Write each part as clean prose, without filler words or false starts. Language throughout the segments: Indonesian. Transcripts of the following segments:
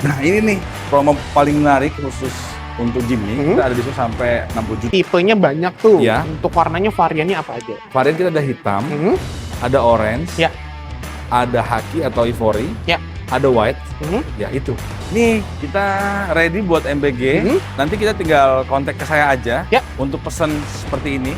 Nah ini nih promo paling menarik khusus untuk Jimny, kita ada diskon sampai 60 juta. Tipenya banyak tuh. Ya. Untuk warnanya variannya apa aja? Varian kita ada hitam, ada orange, Ya. ada haki atau ivory, Ya. ada white, ya itu. Nih kita ready buat MBG. Nanti kita tinggal kontak ke saya aja Ya. untuk pesan seperti ini.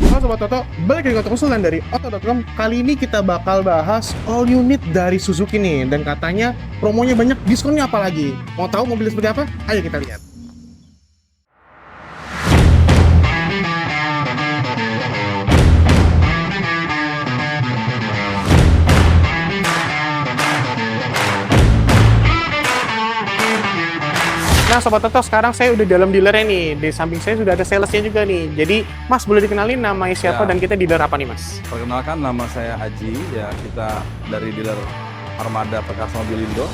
Halo Sobat Toto, balik lagi ke konsultan dari Oto.com. Kali ini kita bakal bahas all unit dari Suzuki nih. Dan katanya promonya banyak, diskonnya apa lagi? Mau tahu mobilnya seperti apa? Ayo kita lihat. Nah Sobat Toto, sekarang saya udah dalam dealernya nih. Di samping saya sudah ada salesnya juga nih. Jadi Mas boleh dikenalin namanya siapa Ya. dan kita dealer apa nih Mas? Perkenalkan, nama saya Haji, ya kita dari dealer Armada Perkasa Mobilindo,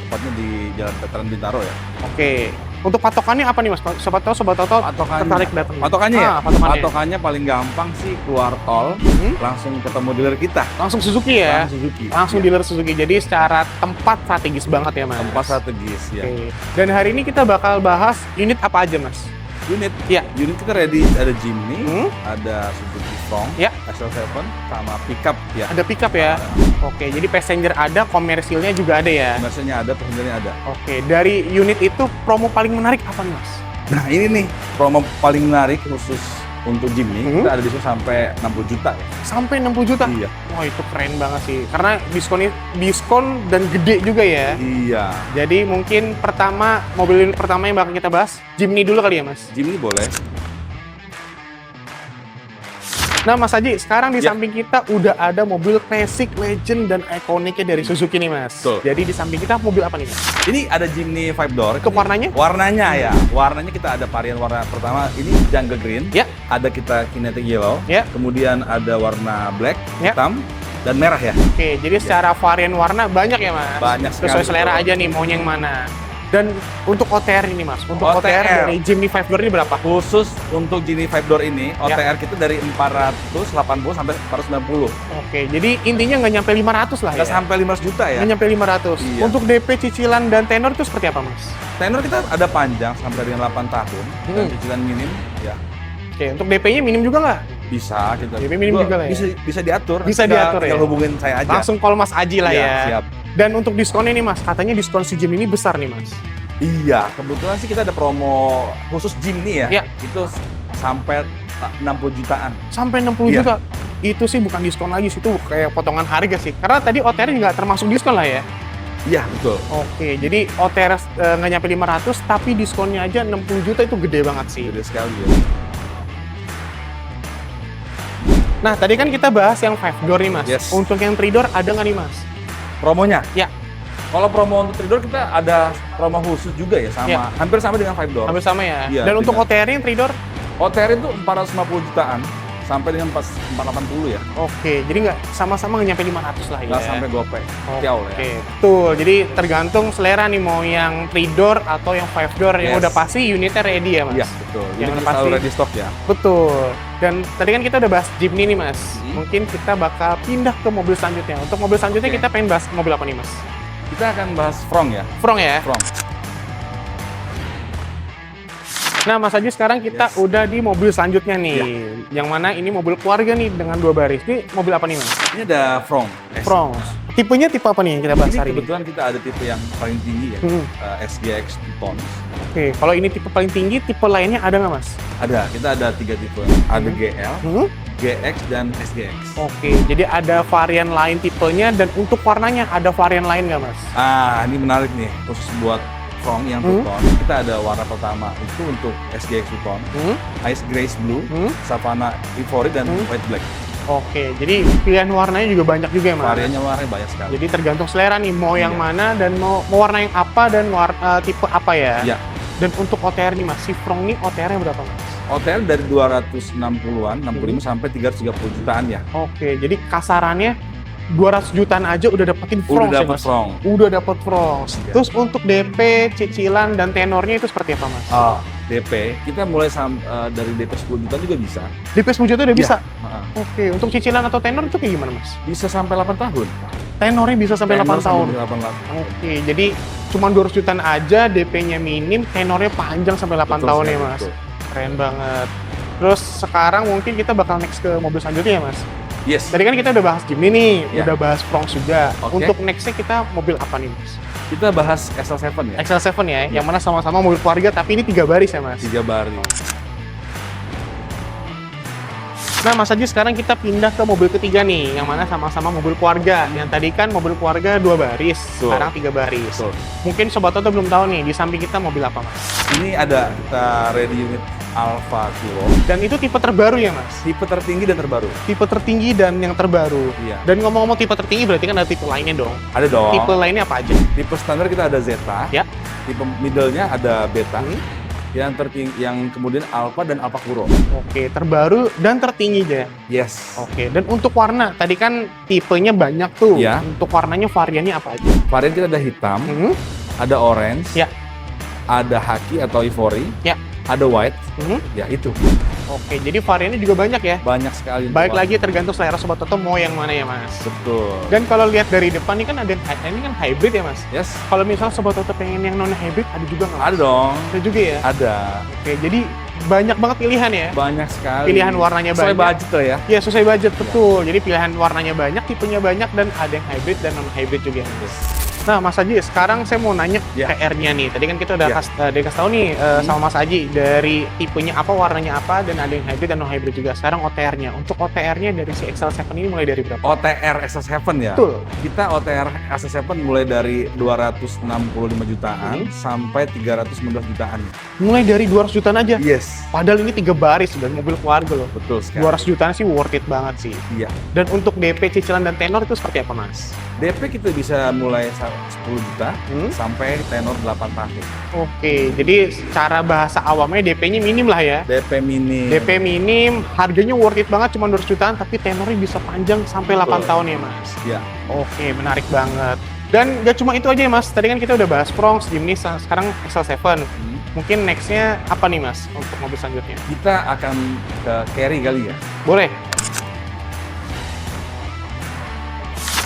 tepatnya di Jalan Veteran Bintaro ya. Oke, untuk patokannya apa nih Mas? Sobat Toto tertarik datang. Patokannya ya? Patokannya. Patokannya paling gampang sih keluar tol, langsung ketemu dealer kita. Langsung Suzuki ya? Langsung Suzuki. Langsung Iya. dealer Suzuki. Jadi secara tempat strategis banget ya Mas? Tempat strategis ya. Oke. Dan hari ini kita bakal bahas unit apa aja Mas? Unit, Ya. unit kita ready, ada Jimny, ada Suzuki Front, Ya. SL7, sama pickup ya. Ada pickup ya? Oke, jadi passenger ada, komersilnya juga ada ya? Komersialnya ada, passengernya ada. Oke, dari unit itu promo paling menarik apa nih Mas? Nah ini nih promo paling menarik khusus untuk Jimny, kita ada diskon sampai 60 juta ya. Sampai 60 juta? Iya. Wah itu keren banget sih, karena diskon dan gede juga ya. Iya. Jadi mungkin mobil unit pertama yang bakal kita bahas, Jimny dulu kali ya Mas? Jimny boleh. Nah Mas Haji, sekarang di Ya. samping kita udah ada mobil classic, legend, dan ikoniknya dari Suzuki nih Mas. Betul. Jadi di samping kita mobil apa nih Mas? Ini ada Jimny 5 door. Ke warnanya? Warnanya ya. Warnanya kita ada varian warna pertama ini jungle green. Ya. Ada kita kinetic yellow. Ya. Kemudian ada warna black, Ya. hitam, dan merah ya. Oke, jadi secara varian warna banyak ya Mas? Banyak sekali, Sesuai selera betul. aja nih, maunya yang mana. Dan untuk OTR ini Mas, untuk OTR, OTR dari Jimny 5 door ini berapa? Khusus untuk Jimny 5 door ini, Ya. OTR kita dari 480 sampai 490. Oke, jadi intinya nggak nyampe 500 lah Nggak ya? sampai 500 juta ya. Nggak nyampe 500. Iya. Untuk DP, cicilan, dan tenor itu seperti apa Mas? Tenor kita ada panjang sampai dengan 8 tahun. Dan cicilan minim ya Oke, untuk DP-nya minim juga nggak? bisa kita. DP minim juga lah ya? Bisa diatur. Bisa Tinggal- diatur ya? tinggal hubungin saya aja. Langsung call Mas Aji lah Iya, ya. siap. Dan untuk diskonnya nih Mas, katanya diskon si Jimny ini besar nih Mas. Iya, kebetulan sih kita ada promo khusus Jimny ya. Ya. Itu sampai 60 jutaan. Sampai 60 Iya. juta. Itu sih bukan diskon lagi sih, itu kayak potongan harga sih. Karena tadi OTR juga termasuk diskon lah ya. Iya, betul. Oke, jadi OTR nggak nyampe 500, tapi diskonnya aja 60 juta itu gede banget sih. Gede sekali ya. Nah, tadi kan kita bahas yang 5 door nih Mas. Yes. Untuk yang 3 door ada nggak nih Mas? Promonya? Ya. Kalau promo untuk 3 door kita ada promo khusus juga ya, sama Ya. hampir sama dengan 5 door. Hampir sama ya? Iya, Dan untuk dengan- OTR yang 3 door? OTR itu 450 jutaan sampai dengan 480 ya. Oke, jadi nggak sama-sama nggak nyampe 500 lah ya? Nggak sampai gope. Kiau lah Oke, ya. betul. Jadi tergantung selera nih, mau yang 3 door atau yang 5 door. Yang Yes. udah pasti unitnya ready ya Mas? Iya, betul. Jadi Yang kita pasti- selalu ready stock ya. Betul. Dan tadi kan kita udah bahas Jimny nih Mas. Mungkin kita bakal pindah ke mobil selanjutnya. Untuk mobil selanjutnya Oke. kita pengen bahas mobil apa nih Mas? Kita akan bahas Front ya. Front ya? Front. Nah Mas Haji, sekarang kita Yes. udah di mobil selanjutnya nih. Iya. Yang mana ini mobil keluarga nih dengan 2 baris. Ini mobil apa nih Mas? Ini ada Front. Front. Tipenya tipe apa nih yang kita bahas Ini hari ini? kebetulan kita ada tipe yang paling tinggi ya. SGX Tons. Oke, kalau ini tipe paling tinggi, tipe lainnya ada nggak Mas? Ada, kita ada 3 tipe. Ada GL, GX, dan SGX. Oke, jadi ada varian lain tipenya, dan untuk warnanya ada varian lain nggak Mas? Ini menarik nih, khusus buat Front yang two-tone. Kita ada warna pertama itu untuk SGX two-tone, Ice Grace Blue, Savannah Ivory, dan White Black. Oke, jadi pilihan warnanya juga banyak juga ya Mas? Variannya warnanya banyak sekali. Jadi tergantung selera nih, mau yang Iya. mana dan mau warna yang apa dan tipe apa ya? Iya. Dan untuk OTR nih Mas, si Front nih OTR-nya berapa Mas? OTR dari 260-an, 65 sampai 330 jutaan ya. Oke, jadi kasarannya 200 jutaan aja udah dapetin Front Udah sih, dapet Mas. Front. Udah dapet Front. Iya. Terus untuk DP, cicilan, dan tenornya itu seperti apa Mas? DP, kita mulai dari DP 10 juta juga bisa. DP 10 juta udah Iya. bisa? Heeh. Oke, untuk cicilan atau tenor itu kayak gimana Mas? Bisa sampai 8 tahun. Tenornya bisa sampai 8 tahun? 8 Oke, jadi cuma 200 jutaan aja, DP-nya minim, tenornya panjang sampai 8 Betul tahun ya sekali, Mas? betul. Keren banget. Terus sekarang mungkin kita bakal next ke mobil selanjutnya ya Mas? Yes. Tadi kan kita udah bahas Jimny nih, Ya. udah bahas Bronx juga. Oke. Untuk next-nya kita mobil apa nih Mas? Kita bahas XL7 ya. XL7 ya, yang mana sama-sama mobil keluarga tapi ini 3 baris ya Mas? 3 baris. Nah Mas Haji, sekarang kita pindah ke mobil ketiga nih, yang mana sama-sama mobil keluarga. Yang tadi kan mobil keluarga 2 baris, Betul. sekarang 3 baris. Betul. Mungkin Sobat Toto belum tahu nih, di samping kita mobil apa Mas? Ini ada kita ready unit Alfa Kuro, Dan itu tipe terbaru ya Mas? tipe tertinggi dan terbaru. Tipe tertinggi dan yang terbaru. Iya. Dan ngomong-ngomong tipe tertinggi berarti kan ada tipe lainnya dong. Ada dong. Tipe lainnya apa aja? Tipe standar kita ada Zeta. Ya. Tipe middle-nya ada Beta. Hmm. Yang tertinggi, yang kemudian Alfa dan Alfa Kuro. Oke, terbaru dan tertinggi aja. Yes. Oke, dan untuk warna, tadi kan tipenya banyak tuh. Ya. Untuk warnanya variannya apa aja? Varian kita ada hitam, Hmm. ada orange, Ya. ada haki atau ivory, Ya. ada white, Hmm. ya itu. Oke, jadi variannya juga banyak ya. Banyak sekali. Baik warna. lagi tergantung selera Sobat Toto mau yang mana ya Mas. Betul. Dan kalau lihat dari depan ini kan ada ini kan hybrid ya Mas. Yes. Kalau misal Sobat Toto pengen yang non hybrid ada juga nggak? Mas? Ada dong. Ada juga ya. Ada. Oke, jadi banyak banget pilihan ya. Banyak sekali. Pilihan warnanya Sesuai banyak. budget lah ya. Ya sesuai budget betul. Jadi pilihan warnanya banyak, tipenya banyak dan ada yang hybrid dan non hybrid juga. Nah Mas Haji, sekarang saya mau nanya Ya. TR-nya nih. Tadi kan kita udah Ya. kasih tahu nih sama Mas Haji dari tipenya apa, warnanya apa, dan ada yang hybrid dan non hybrid juga. Sekarang OTR-nya. Untuk OTR-nya dari si XL7 ini mulai dari berapa? OTR XL7 ya. Betul. Kita OTR XL7 mulai dari 265 jutaan sampai 319 jutaan. Mulai dari 200 jutaan aja. Yes. Padahal ini 3 baris dan mobil keluarga loh. Betul sekali. 200 jutaan sih worth it banget sih. Iya. Dan untuk DP, cicilan dan tenor itu seperti apa Mas? DP kita bisa mulai 10 juta sampai tenor 8 tahun. Oke, jadi secara bahasa awamnya DP-nya minim lah ya. DP minim. DP minim, harganya worth it banget, cuma 200 jutaan, tapi tenornya bisa panjang sampai 8 Betul. tahun ya Mas. Ya. Oke, menarik banget. Dan gak cuma itu aja ya Mas, tadi kan kita udah bahas Bronx, Jimny, sekarang XL7. Mungkin next-nya apa nih Mas untuk mobil selanjutnya? Kita akan ke carry kali ya. Boleh?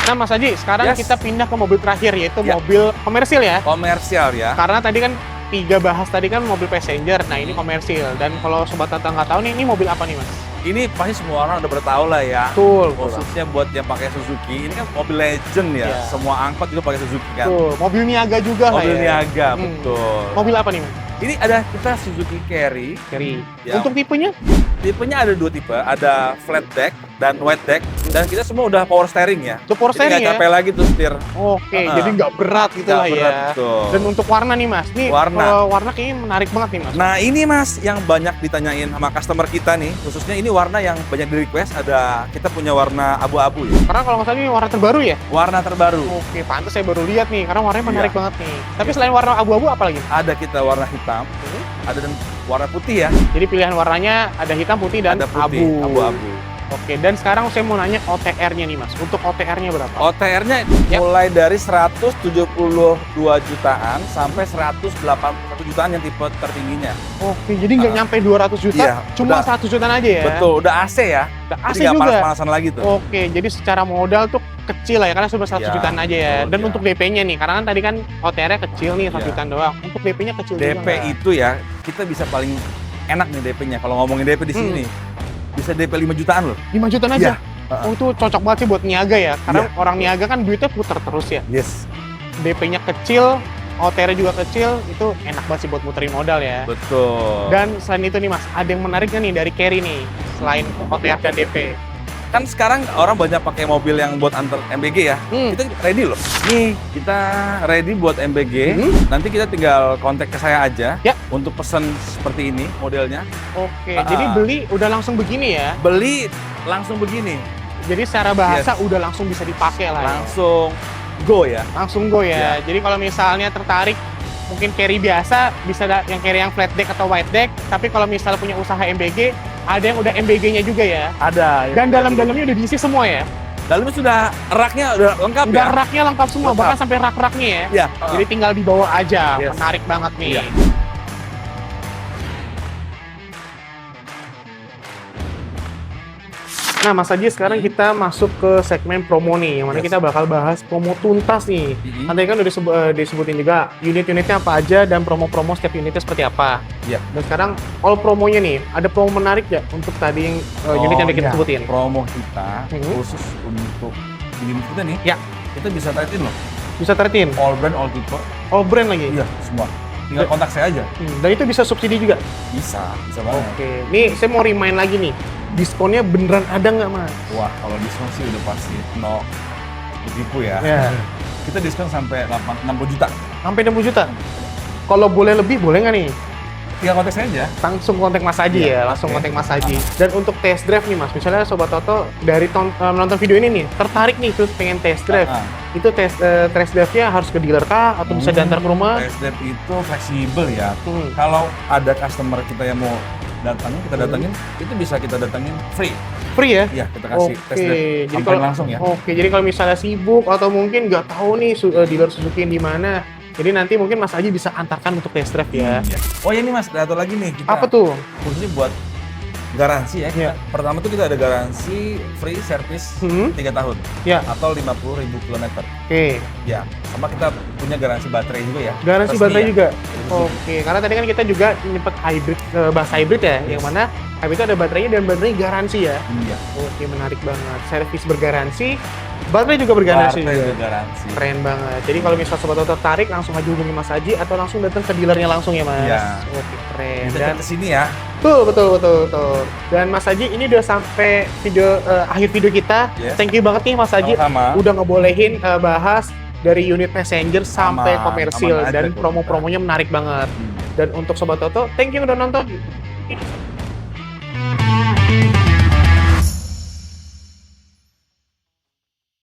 Nah Mas Haji, sekarang Yes. kita pindah ke mobil terakhir, yaitu Ya. mobil komersil ya. Komersial ya. Karena tadi kan 3 bahas tadi kan mobil passenger, nah ini komersil. Dan kalau Sobat Tata nggak tahu nih, ini mobil apa nih Mas? Ini pasti semua orang udah bertahu lah ya. Betul. Khususnya buat yang pakai Suzuki, ini kan mobil legend ya. Iya. Semua angkot juga pakai Suzuki kan. Betul. Mobil niaga juga lah Mobil ya. niaga, Hmm. betul. Mobil apa nih Mas? Ini ada kita Suzuki Carry. Carry. Ya. Untuk tipenya? Tipenya ada 2 tipe, ada flat deck dan wide deck. Dan kita semua udah power steering ya. Untuk power Jadi steering nggak ya? capek lagi tuh setir. Oke, Heeh. jadi nggak berat gitu Nggak lah berat, ya. betul. Dan untuk warna nih Mas, nih Warna. kalau warna kayaknya menarik banget nih Mas. Nah ini mas yang banyak ditanyain sama customer kita nih, khususnya ini warna yang banyak di request, ada kita punya warna abu-abu ya, Karena kalau nggak salah ini warna terbaru ya? warna terbaru. Oke, pantas saya baru lihat nih, karena warnanya menarik Iya. banget nih. Tapi selain warna abu-abu apa lagi? Ada kita warna hitam, ada dan warna putih ya, Jadi pilihan warnanya ada hitam, putih, dan ada putih, abu. abu-abu. Oke, dan sekarang saya mau nanya OTR-nya nih Mas. Untuk OTR-nya berapa? OTR-nya Ya. mulai dari 172 jutaan sampai 181 jutaan yang tipe tertingginya. Oke, jadi nggak nyampe 200 juta, Iya, cuma udah. 100 jutaan aja ya? Betul, udah AC ya. Udah Jadi AC nggak juga? panas-panasan lagi tuh. Oke, jadi secara modal tuh kecil lah ya, karena cuma 100 Ya, jutaan aja ya. betul, Dan ya. untuk DP-nya nih, karena kan tadi kan OTR-nya kecil nih, 100 Ya. jutaan doang. Untuk DP-nya kecil juga DP nggak? itu ya, kita bisa paling enak nih DP-nya. Kalau ngomongin DP di sini nih, bisa DP 5 jutaan loh. 5 jutaan aja? Iya. Oh, itu cocok banget sih buat niaga ya. Karena orang niaga kan duitnya puter terus ya. Yes, DP-nya kecil, OTR juga kecil, itu enak banget sih buat muterin modal ya. betul. Dan selain itu nih Mas, ada yang menarik nggak nih dari carry nih, selain OTR dan DP? Kan sekarang orang banyak pakai mobil yang buat antar MBG ya. Hmm. Kita ready loh. Nih, kita ready buat MBG. Nanti kita tinggal kontak ke saya aja Ya. untuk pesan seperti ini modelnya. Oke, Ah. jadi beli udah langsung begini ya. Beli langsung begini, Jadi secara bahasa udah langsung bisa dipakai lah ya. langsung go ya. Langsung go ya. Jadi kalau misalnya tertarik mungkin carry biasa, bisa yang carry yang flat deck atau wide deck, tapi kalau misalnya punya usaha MBG, ada yang udah MBG-nya juga ya. Ada. Dan dalam-dalamnya udah diisi semua ya. Dalamnya sudah raknya udah lengkap Udah ya. raknya lengkap semua, Lengkap. bahkan sampai rak-raknya ya. Ya. Jadi tinggal dibawa aja. Yes. Menarik banget nih. Iya. Nah, Mas Aji, sekarang kita masuk ke segmen promo nih, yang mana kita bakal bahas promo tuntas nih. Tadi kan udah disebutin juga unit-unitnya apa aja dan promo-promo setiap unitnya seperti apa. Iya. Dan sekarang all promonya nih, ada promo menarik ya untuk tadi yang unit yang kita sebutin? Promo kita khusus untuk unit kita nih, Ya. kita bisa trade-in loh. Bisa trade-in? All brand, all tipe. All brand lagi? Iya, semua. Tinggal kontak saya aja. Dan itu bisa subsidi juga? Bisa banget. Oke, nih saya mau remind lagi nih, diskonnya beneran ada nggak, Mas? Wah, kalau diskon sih udah pasti no tipu ya. Ya. Kita diskon sampai 60 juta. Sampai 60 juta? Kalau boleh lebih, boleh nggak nih? Tinggal kontak saya aja. Langsung kontak Mas Aji ya, langsung kontak Mas Aji. Dan untuk test drive nih Mas, misalnya Sobat Toto dari menonton video ini nih, tertarik nih terus pengen test drive. Itu test drive-nya harus ke dealer kah atau bisa diantar ke rumah? Test drive itu fleksibel ya. Kalau ada customer kita yang mau datangin, kita datangin, itu bisa kita datangin free. Free ya? Iya, kita kasih test drive. Jadi kalau langsung ya. Oke, jadi kalau misalnya sibuk atau mungkin nggak tahu nih dealer Suzuki di mana, jadi nanti mungkin Mas Aji bisa antarkan untuk test drive ya. Iya. Oh ya ini Mas, ada satu lagi nih. Kita apa tuh? khususnya buat garansi ya. Iya. Pertama tuh kita ada garansi free service 3 tahun. Ya. Atau 50.000 kilometer. Oke. Ya, sama kita punya garansi baterai juga ya. Garansi Resmi baterai ya. juga? Oke, karena tadi kan kita juga nyempet hybrid, bahas hybrid ya, yang mana hybrid itu ada baterainya dan baterai garansi ya? Iya. Oke, menarik banget. Servis bergaransi, baterai juga bergaransi Baterai juga. bergaransi. Keren banget. Jadi kalau misalnya Sobat Toto tertarik, langsung aja hubungi Mas Aji atau langsung datang ke dealernya langsung ya Mas? Iya. Oke, keren. Bisa Dan ke sini ya. betul. Dan Mas Aji, ini udah sampai akhir video kita. Yes. Thank you banget nih Mas Aji. Sama-sama. Udah ngebolehin bahas dari unit passenger sampai Aman, komersil aman aja dan kok promo-promonya menarik banget. Dan untuk Sobat Toto, thank you udah nonton.